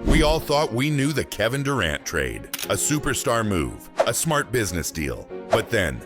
We all thought we knew the Kevin Durant trade, a superstar move, a smart business deal. But then,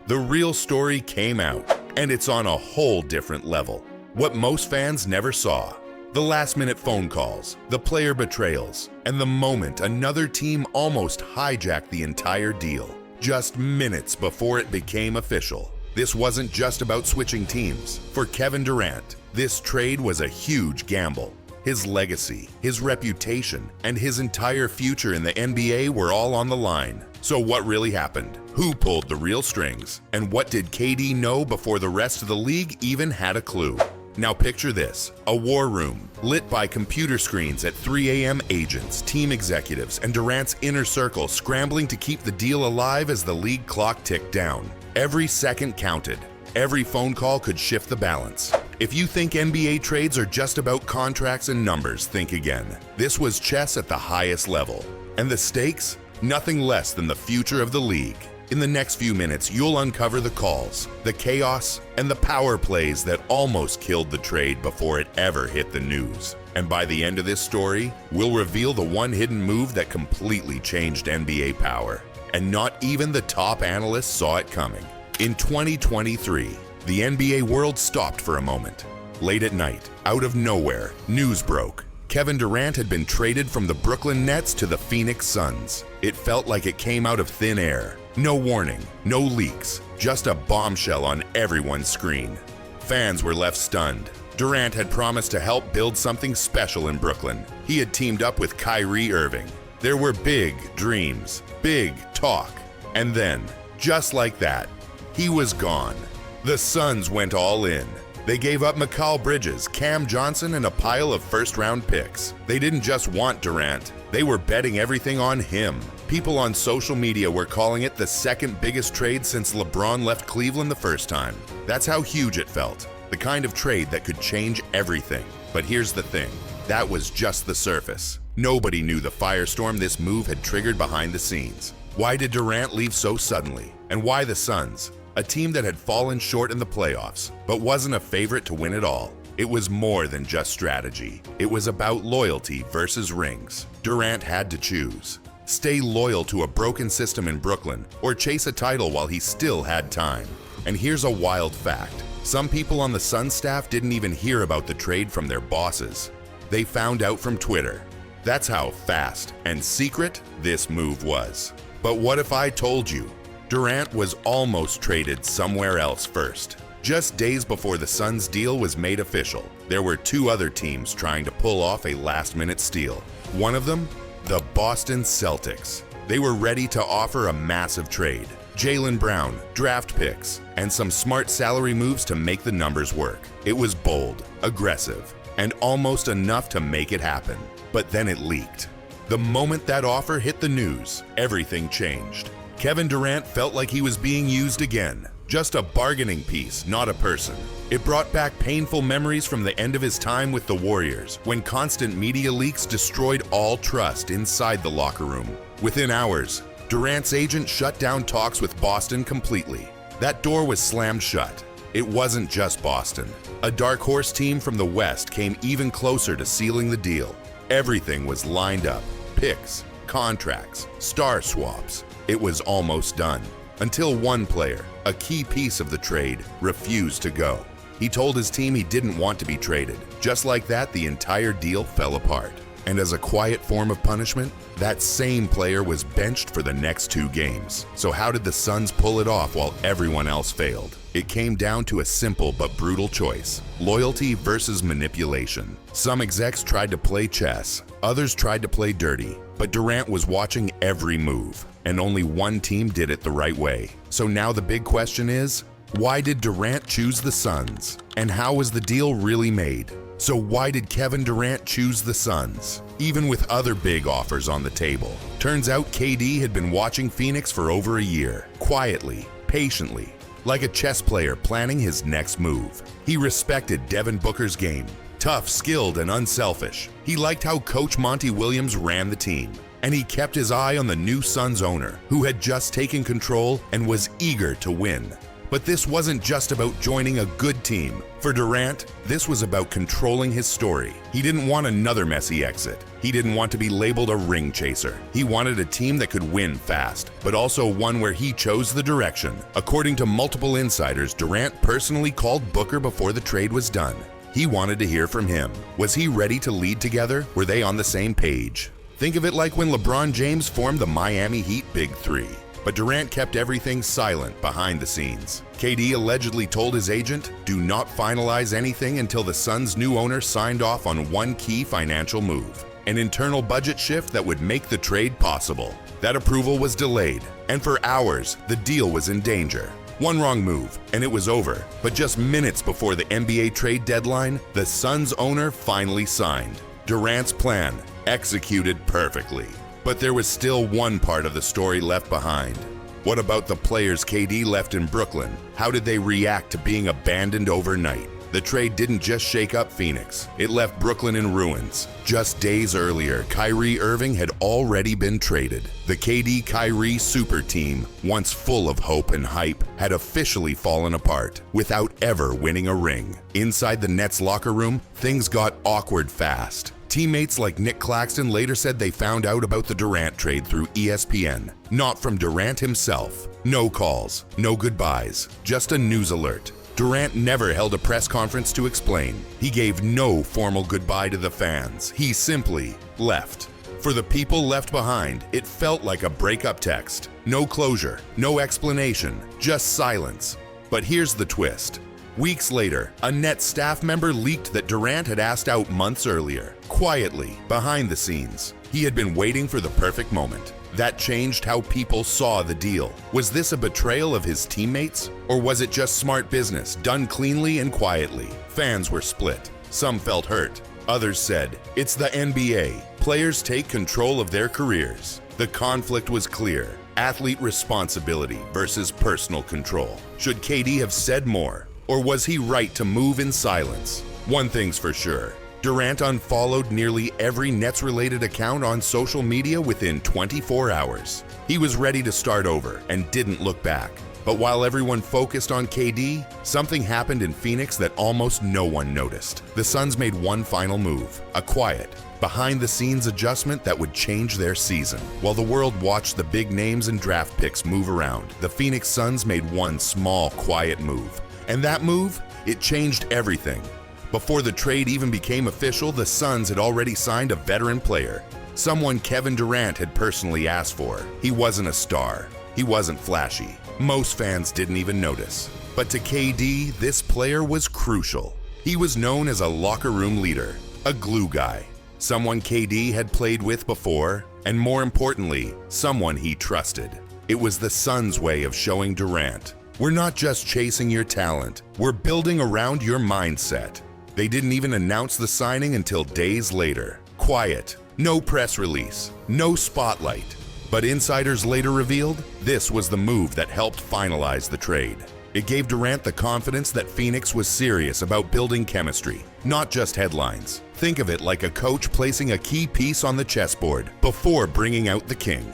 the real story came out, and it's on a whole different level. What most fans never saw. The last-minute phone calls, the player betrayals, and the moment another team almost hijacked the entire deal, just minutes before it became official. This wasn't just about switching teams. For Kevin Durant, this trade was a huge gamble. His legacy, his reputation, and his entire future in the NBA were all on the line. So what really happened? Who pulled the real strings? And what did KD know before the rest of the league even had a clue? Now picture this, a war room lit by computer screens at 3 a.m. agents, team executives, and Durant's inner circle scrambling to keep the deal alive as the league clock ticked down. Every second counted. Every phone call could shift the balance. If you think NBA trades are just about contracts and numbers, think again. This was chess at the highest level. And the stakes? Nothing less than the future of the league. In the next few minutes, you'll uncover the calls, the chaos, and the power plays that almost killed the trade before it ever hit the news. And by the end of this story, we'll reveal the one hidden move that completely changed NBA power. And not even the top analysts saw it coming. In 2023, the NBA world stopped for a moment. Late at night, out of nowhere, news broke. Kevin Durant had been traded from the Brooklyn Nets to the Phoenix Suns. It felt like it came out of thin air. No warning, no leaks, just a bombshell on everyone's screen. Fans were left stunned. Durant had promised to help build something special in Brooklyn. He had teamed up with Kyrie Irving. There were big dreams, big talk. And then, just like that, he was gone. The Suns went all in. They gave up Mikal Bridges, Cam Johnson, and a pile of first-round picks. They didn't just want Durant. They were betting everything on him. People on social media were calling it the second biggest trade since LeBron left Cleveland the first time. That's how huge it felt. The kind of trade that could change everything. But here's the thing. That was just the surface. Nobody knew the firestorm this move had triggered behind the scenes. Why did Durant leave so suddenly? And why the Suns? A team that had fallen short in the playoffs, but wasn't a favorite to win it all. It was more than just strategy. It was about loyalty versus rings. Durant had to choose. Stay loyal to a broken system in Brooklyn, or chase a title while he still had time. And here's a wild fact. Some people on the Suns staff didn't even hear about the trade from their bosses. They found out from Twitter. That's how fast and secret this move was. But what if I told you? Durant was almost traded somewhere else first. Just days before the Suns deal was made official, there were two other teams trying to pull off a last-minute steal. One of them, the Boston Celtics. They were ready to offer a massive trade. Jaylen Brown, draft picks, and some smart salary moves to make the numbers work. It was bold, aggressive, and almost enough to make it happen. But then it leaked. The moment that offer hit the news, everything changed. Kevin Durant felt like he was being used again. Just a bargaining piece, not a person. It brought back painful memories from the end of his time with the Warriors, when constant media leaks destroyed all trust inside the locker room. Within hours, Durant's agent shut down talks with Boston completely. That door was slammed shut. It wasn't just Boston. A dark horse team from the West came even closer to sealing the deal. Everything was lined up. Picks, contracts, star swaps. It was almost done. Until one player, a key piece of the trade, refused to go. He told his team he didn't want to be traded. Just like that, the entire deal fell apart. And as a quiet form of punishment, that same player was benched for the next 2 games. So how did the Suns pull it off while everyone else failed? It came down to a simple but brutal choice: loyalty versus manipulation. Some execs tried to play chess, others tried to play dirty, but Durant was watching every move, and only one team did it the right way. So now the big question is, why did Durant choose the Suns? And how was the deal really made? So why did Kevin Durant choose the Suns, even with other big offers on the table? Turns out KD had been watching Phoenix for over a year, quietly, patiently, like a chess player planning his next move. He respected Devin Booker's game, tough, skilled, and unselfish. He liked how Coach Monty Williams ran the team, and he kept his eye on the new Suns owner, who had just taken control and was eager to win. But this wasn't just about joining a good team. For Durant, this was about controlling his story. He didn't want another messy exit. He didn't want to be labeled a ring chaser. He wanted a team that could win fast, but also one where he chose the direction. According to multiple insiders, Durant personally called Booker before the trade was done. He wanted to hear from him. Was he ready to lead together? Were they on the same page? Think of it like when LeBron James formed the Miami Heat Big Three. But Durant kept everything silent behind the scenes. KD allegedly told his agent, do not finalize anything until the Suns' new owner signed off on one key financial move, an internal budget shift that would make the trade possible. That approval was delayed, and for hours, the deal was in danger. One wrong move, and it was over. But just minutes before the NBA trade deadline, the Suns' owner finally signed. Durant's plan, executed perfectly. But there was still one part of the story left behind. What about the players KD left in Brooklyn? How did they react to being abandoned overnight? The trade didn't just shake up Phoenix, it left Brooklyn in ruins. Just days earlier, Kyrie Irving had already been traded. The KD-Kyrie super team, once full of hope and hype, had officially fallen apart, without ever winning a ring. Inside the Nets locker room, things got awkward fast. Teammates like Nick Claxton later said they found out about the Durant trade through ESPN, not from Durant himself. No calls, no goodbyes, just a news alert. Durant never held a press conference to explain. He gave no formal goodbye to the fans. He simply left. For the people left behind, it felt like a breakup text. No closure, no explanation, just silence. But here's the twist. Weeks later, a Nets staff member leaked that Durant had asked out months earlier. Quietly, behind the scenes, he had been waiting for the perfect moment. That changed how people saw the deal. Was this a betrayal of his teammates? Or was it just smart business, done cleanly and quietly? Fans were split. Some felt hurt. Others said, it's the NBA. Players take control of their careers. The conflict was clear. Athlete responsibility versus personal control. Should KD have said more? Or was he right to move in silence? One thing's for sure. Durant unfollowed nearly every Nets-related account on social media within 24 hours. He was ready to start over and didn't look back. But while everyone focused on KD, something happened in Phoenix that almost no one noticed. The Suns made one final move, a quiet, behind-the-scenes adjustment that would change their season. While the world watched the big names and draft picks move around, the Phoenix Suns made one small, quiet move. And that move, it changed everything. Before the trade even became official, the Suns had already signed a veteran player, someone Kevin Durant had personally asked for. He wasn't a star. He wasn't flashy. Most fans didn't even notice. But to KD, this player was crucial. He was known as a locker room leader, a glue guy, someone KD had played with before, and more importantly, someone he trusted. It was the Suns' way of showing Durant, we're not just chasing your talent, we're building around your mindset. They didn't even announce the signing until days later. Quiet, no press release, no spotlight. But insiders later revealed this was the move that helped finalize the trade. It gave Durant the confidence that Phoenix was serious about building chemistry, not just headlines. Think of it like a coach placing a key piece on the chessboard before bringing out the king.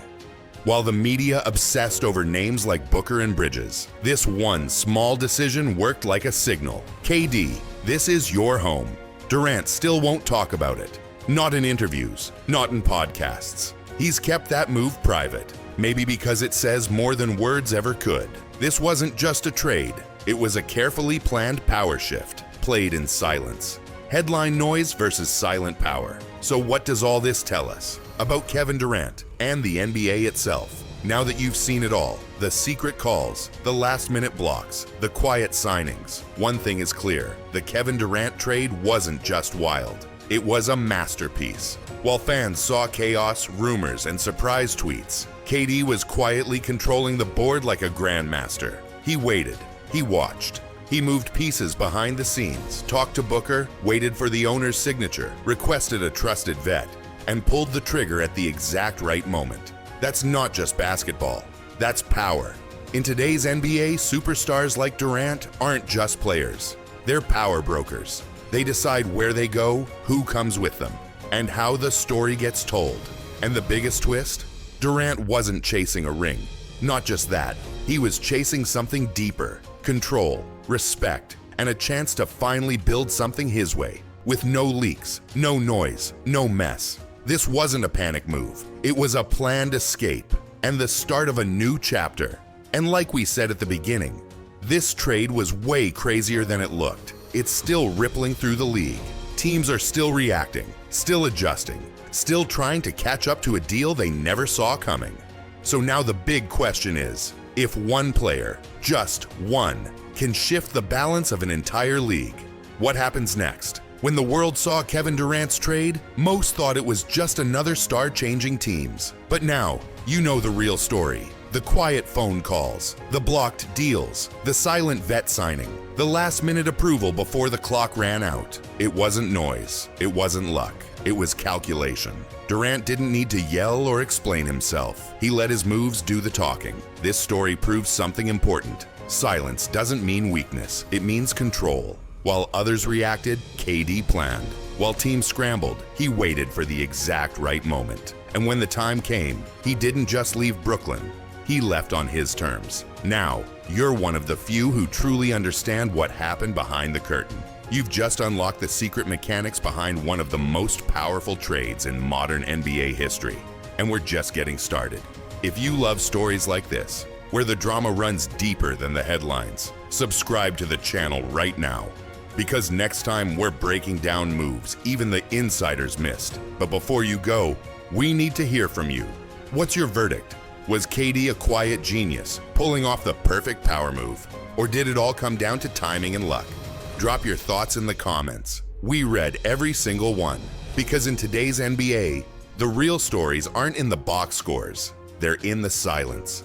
While the media obsessed over names like Booker and Bridges, this one small decision worked like a signal. KD, this is your home. Durant still won't talk about it. Not in interviews, not in podcasts. He's kept that move private, maybe because it says more than words ever could. This wasn't just a trade, it was a carefully planned power shift, played in silence. Headline noise versus silent power. So what does all this tell us about Kevin Durant and the NBA itself? Now that you've seen it all, the secret calls, the last-minute blocks, the quiet signings, one thing is clear, the Kevin Durant trade wasn't just wild. It was a masterpiece. While fans saw chaos, rumors, and surprise tweets, KD was quietly controlling the board like a grandmaster. He waited, he watched. He moved pieces behind the scenes, talked to Booker, waited for the owner's signature, requested a trusted vet, and pulled the trigger at the exact right moment. That's not just basketball, that's power. In today's NBA, superstars like Durant aren't just players. They're power brokers. They decide where they go, who comes with them, and how the story gets told. And the biggest twist? Durant wasn't chasing a ring. Not just that, he was chasing something deeper, control, respect, and a chance to finally build something his way, with no leaks, no noise, no mess. This wasn't a panic move. It was a planned escape and the start of a new chapter. And like we said at the beginning, this trade was way crazier than it looked. It's still rippling through the league. Teams are still reacting, still adjusting, still trying to catch up to a deal they never saw coming. So now the big question is, if one player, just one, can shift the balance of an entire league, what happens next? When the world saw Kevin Durant's trade, most thought it was just another star changing teams. But now, you know the real story. The quiet phone calls, the blocked deals, the silent vet signing, the last-minute approval before the clock ran out. It wasn't noise, it wasn't luck, it was calculation. Durant didn't need to yell or explain himself. He let his moves do the talking. This story proves something important. Silence doesn't mean weakness, it means control. While others reacted, KD planned. While teams scrambled, he waited for the exact right moment. And when the time came, he didn't just leave Brooklyn. He left on his terms. Now, you're one of the few who truly understand what happened behind the curtain. You've just unlocked the secret mechanics behind one of the most powerful trades in modern NBA history. And we're just getting started. If you love stories like this, where the drama runs deeper than the headlines, subscribe to the channel right now. Because next time we're breaking down moves even the insiders missed. But before you go, we need to hear from you. What's your verdict? Was KD a quiet genius, pulling off the perfect power move? Or did it all come down to timing and luck? Drop your thoughts in the comments. We read every single one. Because in today's NBA, the real stories aren't in the box scores. They're in the silence.